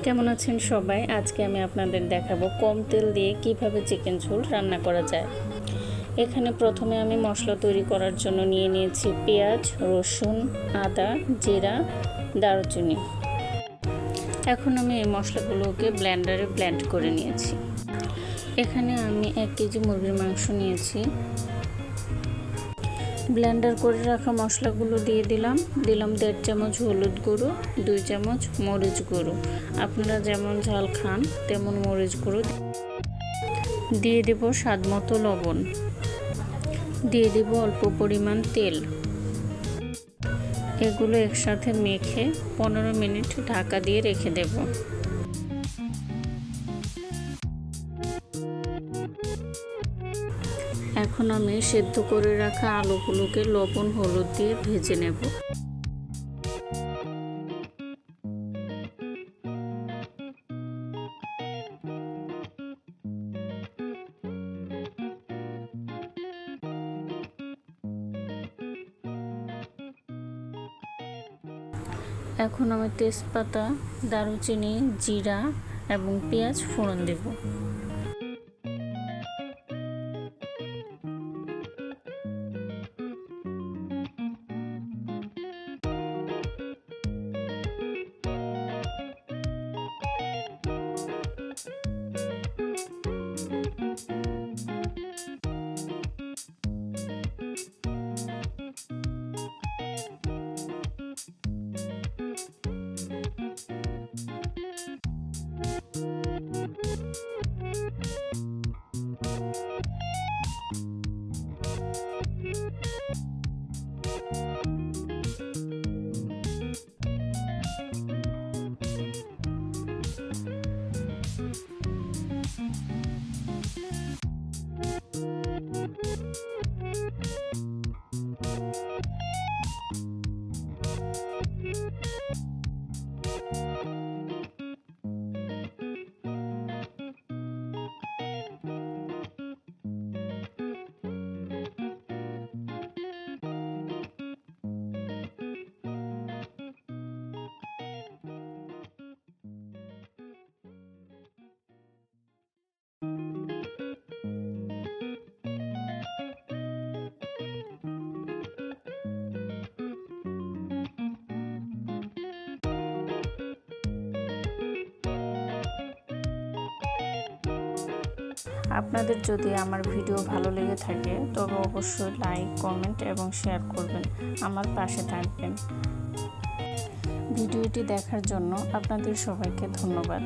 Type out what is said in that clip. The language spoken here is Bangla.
কেমন আছেন সবাই? আজকে আমি আপনাদের দেখাবো কম তেল দিয়ে কিভাবে চিকেন ঝোল রান্না করা যায়। এখানে প্রথমে আমি মশলা তৈরি করার জন্য নিয়ে নিয়েছি পেঁয়াজ, রসুন, আদা, জিরা, দারুচিনি। এখন আমি এই মশলাগুলোকে ব্লেন্ডারে ব্লেন্ড করে নিয়েছি। এখানে আমি 1 কেজি মুরগির মাংস নিয়েছি। ব্লেন্ডার করে রাখা মশলাগুলো দিয়ে দিলাম 1.5 চামচ হলুদ গুঁড়ো, 2 চামচ মরিচ গুঁড়ো। আপনারা যেমন ঝাল খান তেমন মরিচ গুঁড়ো দিয়ে দেব। স্বাদ মতো লবণ দিয়ে দেব, অল্প পরিমাণ তেল। এগুলো একসাথে মেখে 15 মিনিট ঢাকা দিয়ে রেখে দেব। এখন আমি সেদ্ধ করে রাখা আলুগুলোকে লবণ হলুদ দিয়ে ভেজে নেব। এখন আমি তেজপাতা, দারুচিনি, জিরা এবং পেঁয়াজ ফোড়ন দেব। আপনাদের যদি আমার ভিডিও ভালো লেগে থাকে তবে অবশ্যই লাইক, কমেন্ট এবং শেয়ার করবেন, আমার পাশে থাকবেন। ভিডিওটি দেখার জন্য আপনাদের সবাইকে ধন্যবাদ।